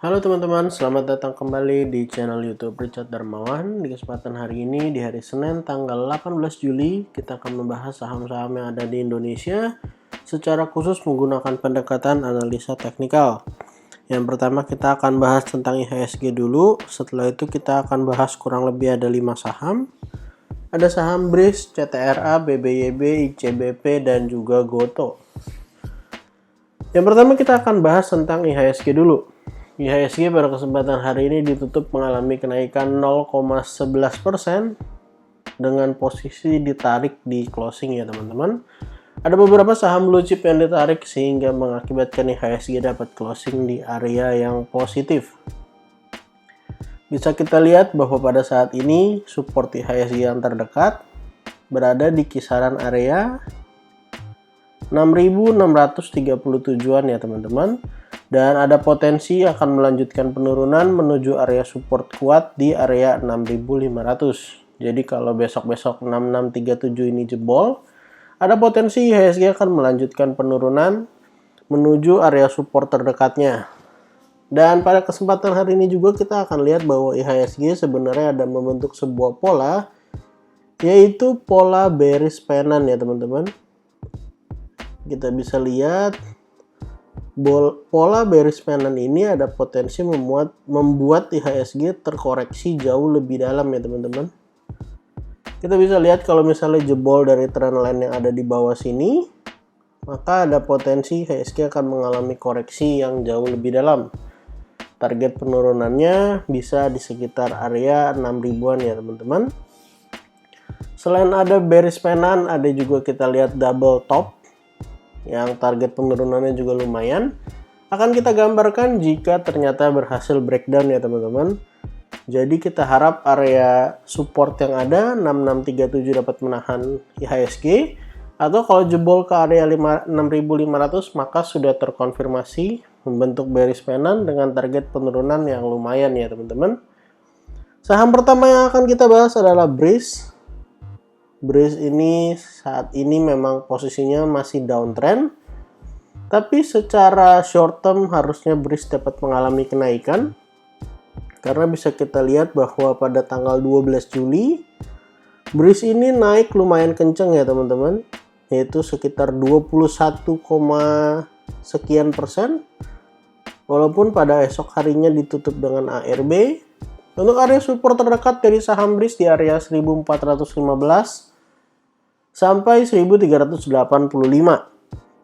Halo teman-teman, selamat datang kembali di channel YouTube Richard Darmawan. Di kesempatan hari ini, di hari Senin tanggal 18 Juli, kita akan membahas saham-saham yang ada di Indonesia secara khusus menggunakan pendekatan analisa teknikal. Yang pertama kita akan bahas tentang IHSG dulu, setelah itu kita akan bahas kurang lebih ada 5 saham. Ada saham BRIS, CTRA, BBYB, ICBP, dan juga GOTO. Yang pertama kita akan bahas tentang IHSG dulu. IHSG pada kesempatan hari ini ditutup mengalami kenaikan 0,11% dengan posisi ditarik di closing ya teman-teman. Ada beberapa saham blue chip yang ditarik sehingga mengakibatkan IHSG dapat closing di area yang positif. Bisa kita lihat bahwa pada saat ini support IHSG yang terdekat berada di kisaran area 6.637-an ya teman-teman. Dan ada potensi akan melanjutkan penurunan menuju area support kuat di area 6.500. Jadi kalau besok-besok 6637 ini jebol, ada potensi IHSG akan melanjutkan penurunan menuju area support terdekatnya. Dan pada kesempatan hari ini juga kita akan lihat bahwa IHSG sebenarnya ada membentuk sebuah pola, yaitu pola bearish pennant ya teman-teman. Kita bisa lihat pola bearish pennant ini ada potensi membuat IHSG terkoreksi jauh lebih dalam ya teman-teman. Kita bisa lihat kalau misalnya jebol dari trendline yang ada di bawah sini, maka ada potensi IHSG akan mengalami koreksi yang jauh lebih dalam. Target penurunannya bisa di sekitar area 6.000-an ya teman-teman. Selain ada bearish pennant, ada juga kita lihat double top yang target penurunannya juga lumayan. Akan kita gambarkan jika ternyata berhasil breakdown ya teman-teman. Jadi kita harap area support yang ada 6637 dapat menahan IHSG, atau kalau jebol ke area 6500 maka sudah terkonfirmasi membentuk bearish pennant dengan target penurunan yang lumayan ya teman-teman. Saham pertama yang akan kita bahas adalah BRIS. BRIS ini saat ini memang posisinya masih downtrend, tapi secara short term harusnya BRIS dapat mengalami kenaikan karena bisa kita lihat bahwa pada tanggal 12 Juli BRIS ini naik lumayan kenceng ya teman-teman, yaitu sekitar 21, sekian persen, walaupun pada esok harinya ditutup dengan ARB. Untuk area support terdekat dari saham BRIS di area 1415 sampai 1385.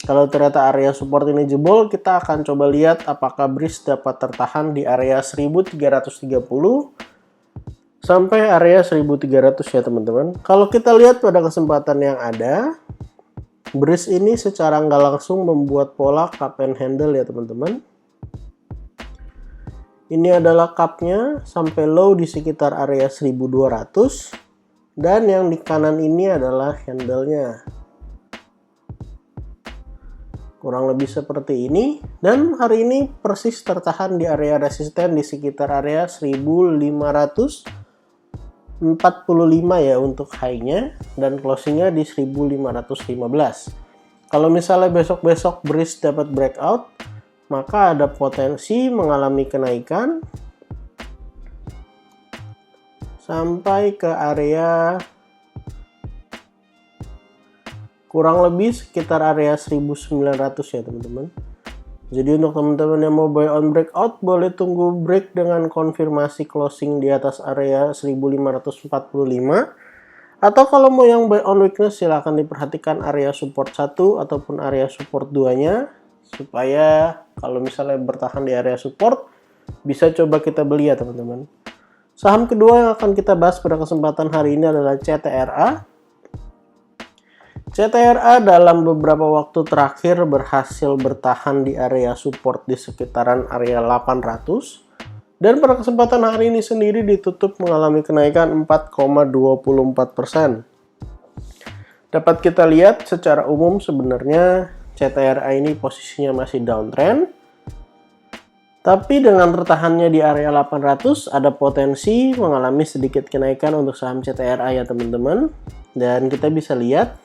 Kalau ternyata area support ini jebol, kita akan coba lihat apakah BRIS dapat tertahan di area 1330 sampai area 1300 ya teman-teman. Kalau kita lihat pada kesempatan yang ada, BRIS ini secara nggak langsung membuat pola cup and handle ya teman-teman. Ini adalah cupnya sampai low di sekitar area 1200. Dan yang di kanan ini adalah handle-nya. Kurang lebih seperti ini. Dan hari ini persis tertahan di area resisten di sekitar area 1545 ya untuk high-nya. Dan closing-nya di 1515. Kalau misalnya besok-besok BRIS dapat breakout, maka ada potensi mengalami kenaikan sampai ke area kurang lebih sekitar area 1900 ya teman-teman. Jadi untuk teman-teman yang mau buy on breakout, boleh tunggu break dengan konfirmasi closing di atas area 1545. Atau kalau mau yang buy on weakness, silahkan diperhatikan area support 1 ataupun area support 2-nya, supaya kalau misalnya bertahan di area support, bisa coba kita beli ya teman-teman. Saham kedua yang akan kita bahas pada kesempatan hari ini adalah CTRA. CTRA dalam beberapa waktu terakhir berhasil bertahan di area support di sekitaran area 800. Dan pada kesempatan hari ini sendiri ditutup mengalami kenaikan 4,24%. Dapat kita lihat secara umum sebenarnya CTRA ini posisinya masih downtrend. Tapi dengan tertahannya di area 800 ada potensi mengalami sedikit kenaikan untuk saham CTRA ya teman-teman. Dan kita bisa lihat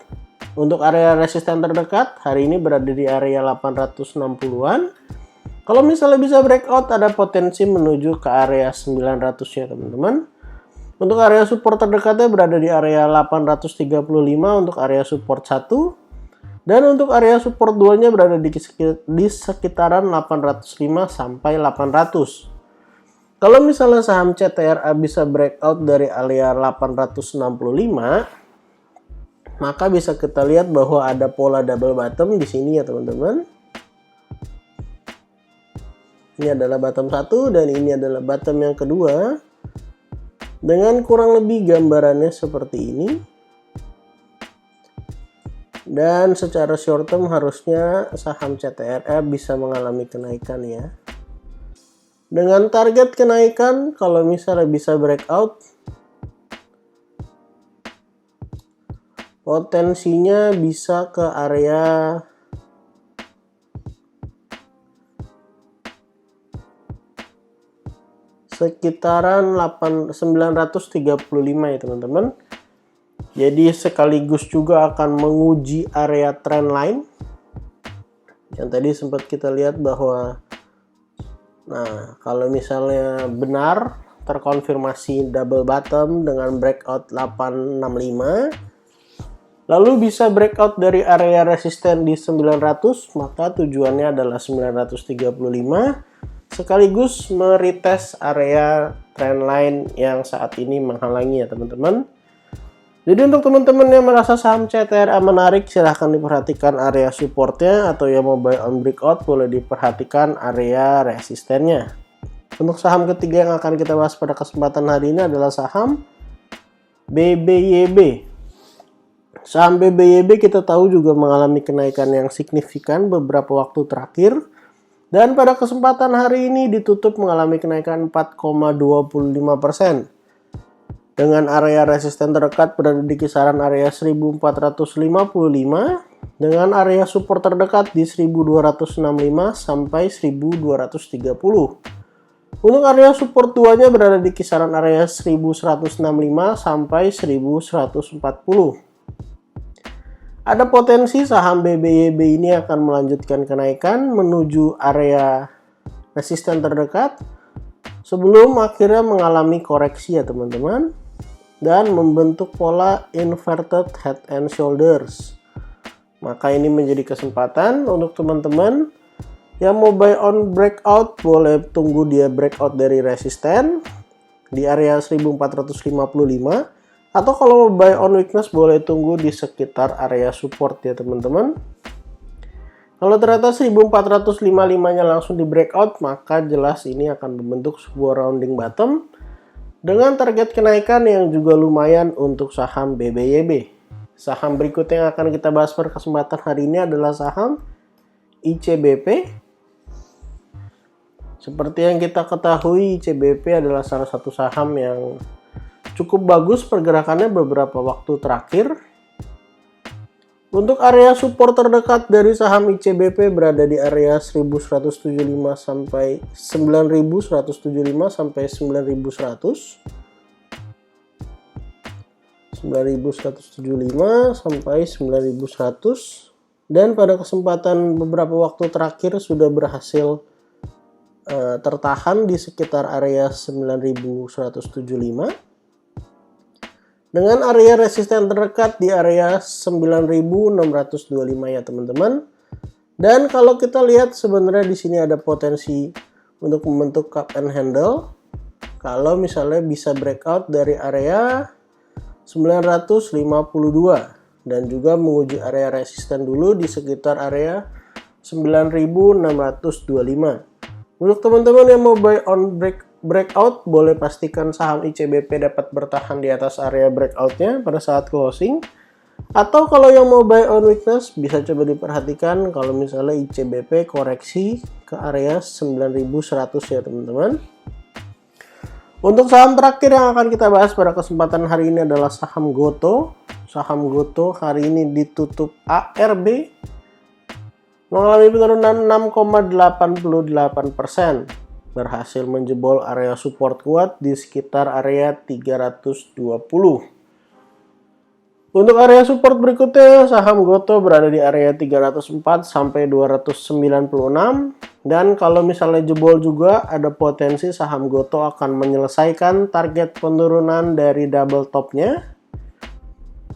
untuk area resisten terdekat hari ini berada di area 860-an. Kalau misalnya bisa breakout, ada potensi menuju ke area 900 ya teman-teman. Untuk area support terdekatnya berada di area 835 untuk area support 1. Dan untuk area support 2-nya berada di sekitaran 805 sampai 800. Kalau misalnya saham CTRA bisa breakout dari area 865, maka bisa kita lihat bahwa ada pola double bottom di sini ya teman-teman. Ini adalah bottom 1 dan ini adalah bottom yang kedua. Dengan kurang lebih gambarannya seperti ini. Dan secara short term harusnya saham CTRA bisa mengalami kenaikan ya. Dengan target kenaikan kalau misalnya bisa breakout, potensinya bisa ke area sekitaran 935 ya teman-teman. Jadi sekaligus juga akan menguji area trend line yang tadi sempat kita lihat bahwa, nah kalau misalnya benar terkonfirmasi double bottom dengan breakout 865, lalu bisa breakout dari area resisten di 900, maka tujuannya adalah 935 sekaligus meretest area trendline yang saat ini menghalangi ya teman-teman. Jadi untuk teman-teman yang merasa saham CTRA menarik, silahkan diperhatikan area supportnya, atau yang mau buy on breakout boleh diperhatikan area resistennya. Untuk saham ketiga yang akan kita bahas pada kesempatan hari ini adalah saham BBYB. Saham BBYB kita tahu juga mengalami kenaikan yang signifikan beberapa waktu terakhir. Dan pada kesempatan hari ini ditutup mengalami kenaikan 4,25%. Dengan area resisten terdekat berada di kisaran area 1455 dengan area support terdekat di 1265 sampai 1230. Untuk area support 2-nya berada di kisaran area 1165 sampai 1140. Ada potensi saham BBYB ini akan melanjutkan kenaikan menuju area resisten terdekat sebelum akhirnya mengalami koreksi ya teman-teman, dan membentuk pola inverted head and shoulders. Maka ini menjadi kesempatan untuk teman-teman yang mau buy on breakout, boleh tunggu dia breakout dari resisten di area 1455. Atau kalau mau buy on weakness boleh tunggu di sekitar area support ya teman-teman. Kalau ternyata 1455-nya langsung di breakout, maka jelas ini akan membentuk sebuah rounding bottom dengan target kenaikan yang juga lumayan untuk saham BBYB. Saham berikutnya yang akan kita bahas pada kesempatan hari ini adalah saham ICBP. Seperti yang kita ketahui, ICBP adalah salah satu saham yang cukup bagus pergerakannya beberapa waktu terakhir. Untuk area support terdekat dari saham ICBP berada di area 1175 sampai 9175 sampai 9100. 9175 sampai 9100, dan pada kesempatan beberapa waktu terakhir sudah berhasil tertahan di sekitar area 9175. Dengan area resisten terdekat di area 9625 ya teman-teman. Dan kalau kita lihat sebenarnya di sini ada potensi untuk membentuk cup and handle. Kalau misalnya bisa breakout dari area 952 dan juga menguji area resisten dulu di sekitar area 9625. Untuk teman-teman yang mau buy on breakout, boleh pastikan saham ICBP dapat bertahan di atas area breakoutnya pada saat closing. Atau kalau yang mau buy on weakness, bisa coba diperhatikan kalau misalnya ICBP koreksi ke area 9100 ya teman-teman. Untuk saham terakhir yang akan kita bahas pada kesempatan hari ini adalah saham GoTo. Saham GoTo hari ini ditutup ARB mengalami penurunan 6,88%. Berhasil menjebol area support kuat di sekitar area 320. Untuk area support berikutnya, saham Gotoh berada di area 304 sampai 296. Dan kalau misalnya jebol juga, ada potensi saham Gotoh akan menyelesaikan target penurunan dari double topnya,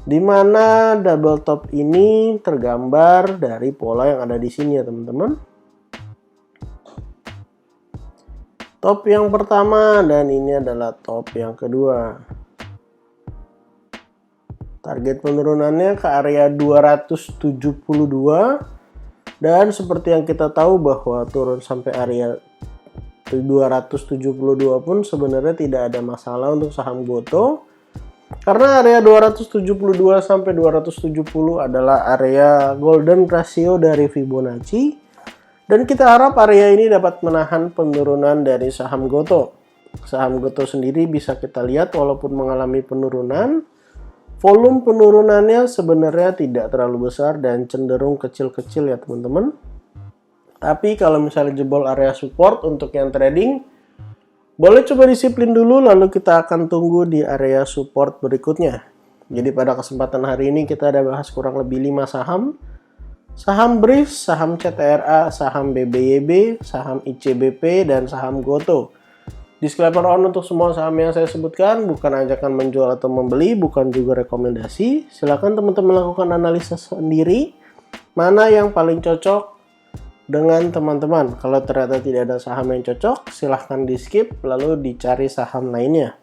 di mana double top ini tergambar dari pola yang ada di sini ya teman-teman. Top yang pertama dan ini adalah top yang kedua. Target penurunannya ke area 272 dan seperti yang kita tahu bahwa turun sampai area 272 pun sebenarnya tidak ada masalah untuk saham Gotoh. Karena area 272 sampai 270 adalah area golden ratio dari Fibonacci dan kita harap area ini dapat menahan penurunan dari saham Gotoh. Saham Gotoh sendiri bisa kita lihat walaupun mengalami penurunan, volume penurunannya sebenarnya tidak terlalu besar dan cenderung kecil-kecil ya teman-teman. Tapi kalau misalnya jebol area support untuk yang trading, boleh coba disiplin dulu lalu kita akan tunggu di area support berikutnya. Jadi pada kesempatan hari ini kita ada bahas kurang lebih 5 saham. Saham BRIS, saham CTRA, saham BBYB, saham ICBP, dan saham Gotoh. Disclaimer on untuk semua saham yang saya sebutkan, bukan ajakan menjual atau membeli, bukan juga rekomendasi. Silakan teman-teman lakukan analisa sendiri, mana yang paling cocok dengan teman-teman. Kalau ternyata tidak ada saham yang cocok, silahkan di skip, lalu dicari saham lainnya.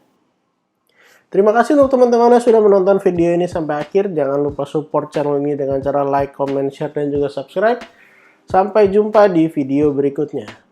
Terima kasih untuk teman-teman yang sudah menonton video ini sampai akhir. Jangan lupa support channel ini dengan cara like, comment, share, dan juga subscribe. Sampai jumpa di video berikutnya.